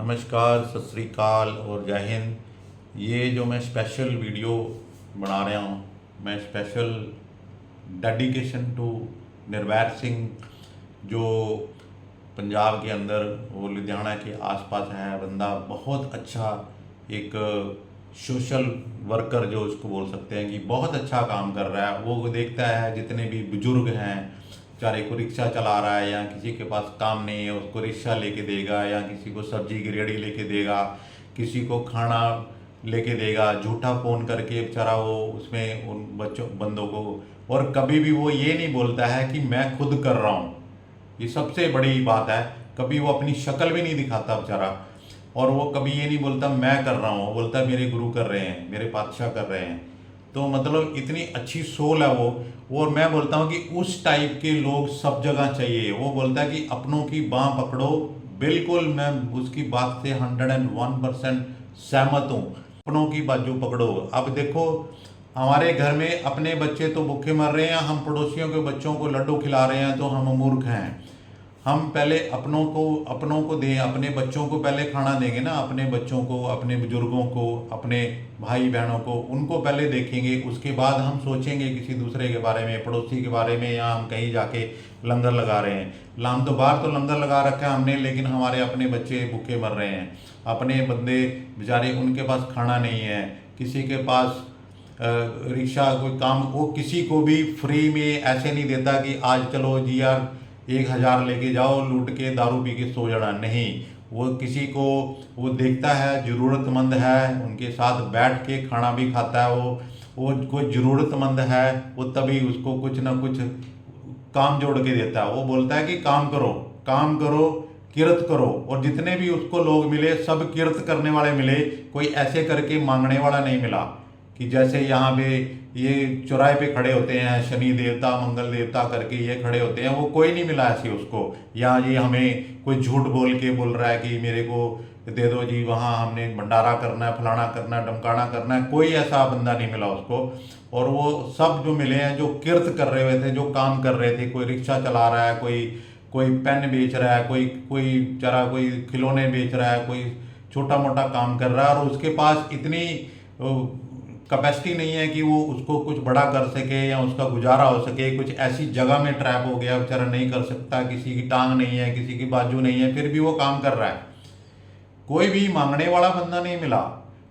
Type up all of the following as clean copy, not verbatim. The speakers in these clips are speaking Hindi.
नमस्कार, सत श्री अकाल और जय हिंद। ये जो मैं स्पेशल वीडियो बना रहा हूँ, मैं स्पेशल डेडिकेशन टू निर्वैर सिंह, जो पंजाब के अंदर वो लुधियाना के आसपास है। बंदा बहुत अच्छा एक सोशल वर्कर जो उसको बोल सकते हैं कि बहुत अच्छा काम कर रहा है। वो देखता है जितने भी बुजुर्ग हैं, चाहे कोई रिक्शा चला रहा है या किसी के पास काम नहीं है उसको रिक्शा लेके देगा, या किसी को सब्जी की रेहड़ी लेके देगा, किसी को खाना लेके देगा, झूठा फ़ोन करके बेचारा वो उसमें उन बंदों को। और कभी भी वो ये नहीं बोलता है कि मैं खुद कर रहा हूँ। ये सबसे बड़ी बात है। कभी वो अपनी शक्ल भी नहीं दिखाता बेचारा, और वो कभी ये नहीं बोलता मैं कर रहा हूँ, वो बोलता मेरे गुरु कर रहे हैं, मेरे पातशाह कर रहे हैं। तो मतलब इतनी अच्छी सोल है वो। और मैं बोलता हूँ कि उस टाइप के लोग सब जगह चाहिए। वो बोलता है कि अपनों की बाँ पकड़ो। बिल्कुल मैं उसकी बात से 101% सहमत हूँ। अपनों की बाजू पकड़ो। अब देखो, हमारे घर में अपने बच्चे तो भूखे मर रहे हैं, हम पड़ोसियों के बच्चों को लड्डू खिला रहे हैं तो हम मूर्ख हैं। हम पहले अपनों को दें, अपने बच्चों को पहले खाना देंगे ना, अपने बच्चों को, अपने बुजुर्गों को, अपने भाई बहनों को, उनको पहले देखेंगे। उसके बाद हम सोचेंगे किसी दूसरे के बारे में, पड़ोसी के बारे में, या हम कहीं जाके लंगर लगा रहे हैं। हम तो बाहर तो लंगर लगा रखा है हमने, लेकिन हमारे अपने बच्चे भूखे मर रहे हैं। अपने बंदे बेचारे, उनके पास खाना नहीं है, किसी के पास रिक्शा कोई काम, वो किसी को भी फ्री में ऐसे नहीं देता कि आज चलो जी यार 1,000 लेके जाओ, लूट के दारू पी के सो जाना। नहीं, वो किसी को वो देखता है ज़रूरतमंद है, उनके साथ बैठ के खाना भी खाता है। वो कोई ज़रूरतमंद है, वो तभी उसको कुछ ना कुछ काम जोड़ के देता है। वो बोलता है कि काम करो, काम करो, किरत करो। और जितने भी उसको लोग मिले सब किरत करने वाले मिले, कोई ऐसे करके मांगने वाला नहीं मिला। कि जैसे यहाँ पे ये चौराहे पे खड़े होते हैं, शनि देवता मंगल देवता करके ये खड़े होते हैं, वो कोई नहीं मिला ऐसे उसको। या ये हमें कोई झूठ बोल के बोल रहा है कि मेरे को दे दो जी, वहाँ हमने भंडारा करना है, फलाना करना है, डमकाना करना है। कोई ऐसा बंदा नहीं मिला उसको। और वो सब जो मिले हैं, जो किरत कर रहे हुए थे, जो काम कर रहे थे, कोई रिक्शा चला रहा है, कोई कोई पेन बेच रहा है, कोई कोई बेचारा कोई खिलौने बेच रहा है, कोई छोटा मोटा काम कर रहा है, और उसके पास इतनी कैपेसिटी नहीं है कि वो उसको कुछ बड़ा कर सके या उसका गुजारा हो सके। कुछ ऐसी जगह में ट्रैप हो गया, बेचारा नहीं कर सकता, किसी की टांग नहीं है, किसी की बाजू नहीं है, फिर भी वो काम कर रहा है। कोई भी मांगने वाला बंदा नहीं मिला।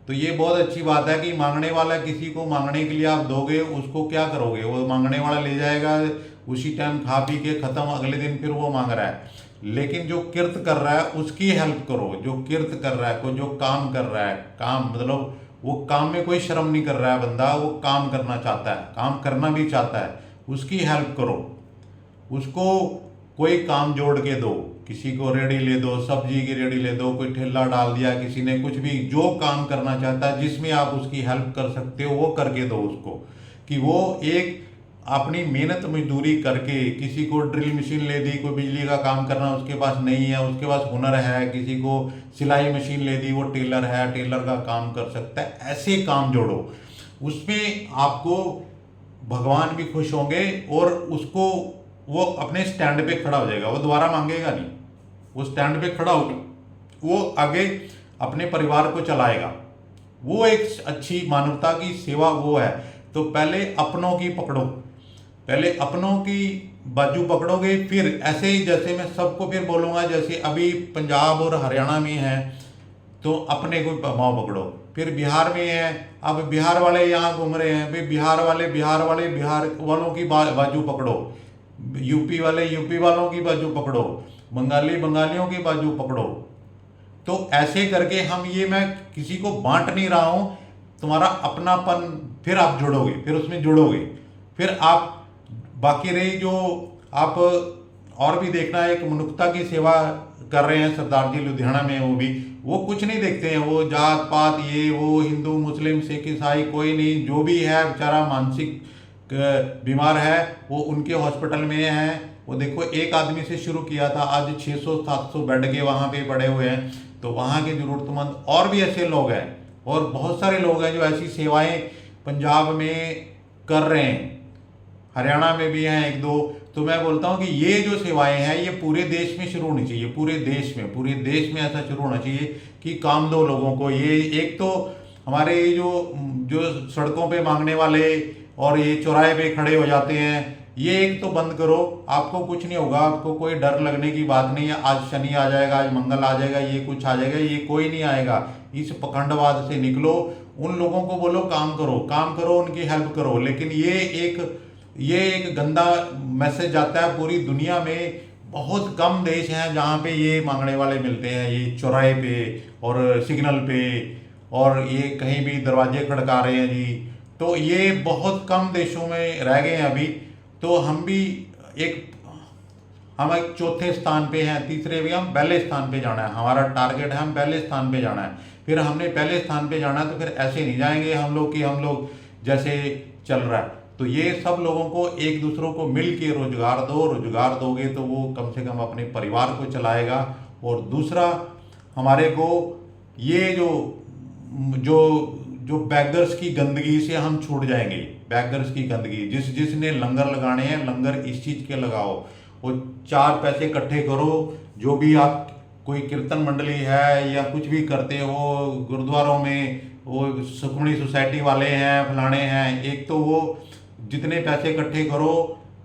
तो ये बहुत अच्छी बात है कि मांगने वाला, किसी को मांगने के लिए आप दोगे, उसको क्या करोगे? वो मांगने वाला ले जाएगा, उसी टाइम खा पी के खत्म, अगले दिन फिर वो मांग रहा है। लेकिन जो किरत कर रहा है उसकी हेल्प करो। जो किरत कर रहा है, जो काम कर रहा है, काम मतलब वो काम में कोई शर्म नहीं कर रहा है बंदा, वो काम करना चाहता है, काम करना भी चाहता है, उसकी हेल्प करो। उसको कोई काम जोड़ के दो। किसी को रेडी ले दो, सब्जी की रेडी ले दो, कोई ठेला डाल दिया किसी ने, कुछ भी जो काम करना चाहता है, जिसमें आप उसकी हेल्प कर सकते हो, वो करके दो उसको। कि वो एक अपनी मेहनत मजदूरी करके, किसी को ड्रिल मशीन ले दी, कोई बिजली का काम करना उसके पास नहीं है, उसके पास हुनर है, किसी को सिलाई मशीन ले दी, वो टेलर है, टेलर का काम कर सकता है। ऐसे काम जोड़ो, उसमें आपको भगवान भी खुश होंगे, और उसको वो अपने स्टैंड पे खड़ा हो जाएगा, वो दोबारा मांगेगा नहीं। वो स्टैंड पे खड़ा होकर वो आगे अपने परिवार को चलाएगा। वो एक अच्छी मानवता की सेवा वो है। तो पहले अपनों की पकड़ो, पहले अपनों की बाजू पकड़ोगे, फिर ऐसे ही जैसे मैं सबको फिर बोलूँगा, जैसे अभी पंजाब और हरियाणा में है तो अपने को पाँव पकड़ो। फिर बिहार में है, अब बिहार वाले यहाँ घूम रहे हैं, भाई बिहार वालों की बाजू पकड़ो, यूपी वाले यूपी वालों की बाजू पकड़ो, बंगाली बंगालियों की बाजू पकड़ो। तो ऐसे करके हम, ये मैं किसी को बांट नहीं रहा हूँ, तुम्हारा अपनापन फिर आप जुड़ोगे, फिर उसमें जुड़ोगे, फिर आप बाकी रही जो आप और भी देखना, एक मनुष्यता की सेवा कर रहे हैं सरदार जी लुधियाना में। वो कुछ नहीं देखते हैं, वो जात पात, ये वो हिंदू मुस्लिम सिख ईसाई कोई नहीं, जो भी है बेचारा मानसिक बीमार है, वो उनके हॉस्पिटल में है। वो देखो, एक आदमी से शुरू किया था, आज 600-700 बेड के वहाँ पे पड़े हुए हैं। तो वहाँ के ज़रूरतमंद और भी ऐसे लोग हैं, और बहुत सारे लोग हैं जो ऐसी सेवाएं पंजाब में कर रहे हैं, हरियाणा में भी हैं एक दो। तो मैं बोलता हूँ कि ये जो सेवाएं हैं ये पूरे देश में शुरू होनी चाहिए, पूरे देश में ऐसा शुरू होना चाहिए कि काम दो लोगों को। ये एक तो हमारे ये जो जो सड़कों पे मांगने वाले और ये चौराहे पे खड़े हो जाते हैं, ये एक तो बंद करो। आपको कुछ नहीं होगा, आपको कोई डर लगने की बात नहीं है। आज शनि आ जाएगा, आज मंगल आ जाएगा, ये कुछ आ जाएगा, ये कोई नहीं आएगा। इस पखंडवाद से निकलो, उन लोगों को बोलो काम करो, उनकी हेल्प करो। लेकिन ये एक गंदा मैसेज जाता है पूरी दुनिया में। बहुत कम देश हैं जहाँ पे ये मांगने वाले मिलते हैं, ये चौराहे पे और सिग्नल पे, और ये कहीं भी दरवाजे खड़का रहे हैं जी। तो ये बहुत कम देशों में रह गए हैं अभी। तो हम एक चौथे स्थान पे हैं, तीसरे भी हम पहले स्थान पे जाना है। हमारा टारगेट है हम पहले स्थान पे जाना है। फिर हमने पहले स्थान पे जाना है, तो फिर ऐसे नहीं जाएंगे हम लोग कि हम लोग जैसे चल रहा है। तो ये सब लोगों को एक दूसरों को मिल के रोजगार दो। रोजगार दोगे तो वो कम से कम अपने परिवार को चलाएगा। और दूसरा, हमारे को ये जो जो जो बैगर्स की गंदगी से हम छूट जाएंगे। बैगर्स की गंदगी, जिसने लंगर लगाने हैं, लंगर इस चीज के लगाओ। वो 4 पैसे इकट्ठे करो। जो भी आप कोई कीर्तन मंडली है या कुछ भी करते हो गुरुद्वारों में, वो सुखमणी सोसाइटी वाले हैं, फलाने हैं, एक तो वो जितने पैसे इकट्ठे करो,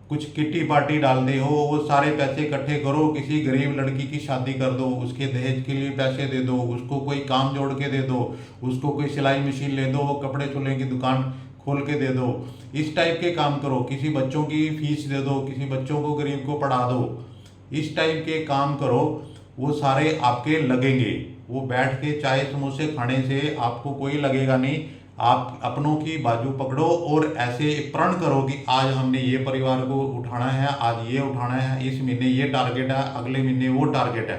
कुछ किट्टी पार्टी डाल दे हो, वो सारे पैसे इकट्ठे करो, किसी गरीब लड़की की शादी कर दो, उसके दहेज के लिए पैसे दे दो, उसको कोई काम जोड़ के दे दो, उसको कोई सिलाई मशीन ले दो, वो कपड़े चुलने की दुकान खोल के दे दो। इस टाइप के काम करो। किसी बच्चों की फीस दे दो, किसी बच्चों को गरीब को पढ़ा दो। इस टाइप के काम करो, वो सारे आपके लगेंगे। वो बैठ के चाय समोसे खाने से आपको कोई लगेगा नहीं। आप अपनों की बाजू पकड़ो और ऐसे प्रण करो कि आज हमने ये परिवार को उठाना है, आज ये उठाना है, इस महीने ये टारगेट है, अगले महीने वो टारगेट है।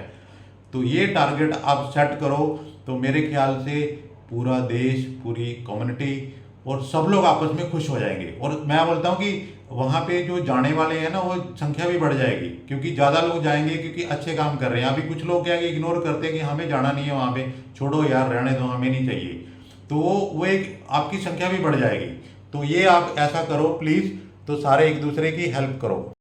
तो ये टारगेट आप सेट करो, तो मेरे ख्याल से पूरा देश, पूरी कम्युनिटी और सब लोग आपस में खुश हो जाएंगे। और मैं बोलता हूँ कि वहाँ पे जो जाने वाले हैं ना, वो संख्या भी बढ़ जाएगी, क्योंकि ज़्यादा लोग जाएंगे क्योंकि अच्छे काम कर रहे हैं। अभी कुछ लोग क्या है, इग्नोर करते हैं कि हमें जाना नहीं है वहाँ पे, छोड़ो यार, रहने दो, हमें नहीं चाहिए। तो वो एक आपकी संख्या भी बढ़ जाएगी। तो ये आप ऐसा करो प्लीज़, तो सारे एक दूसरे की हेल्प करो।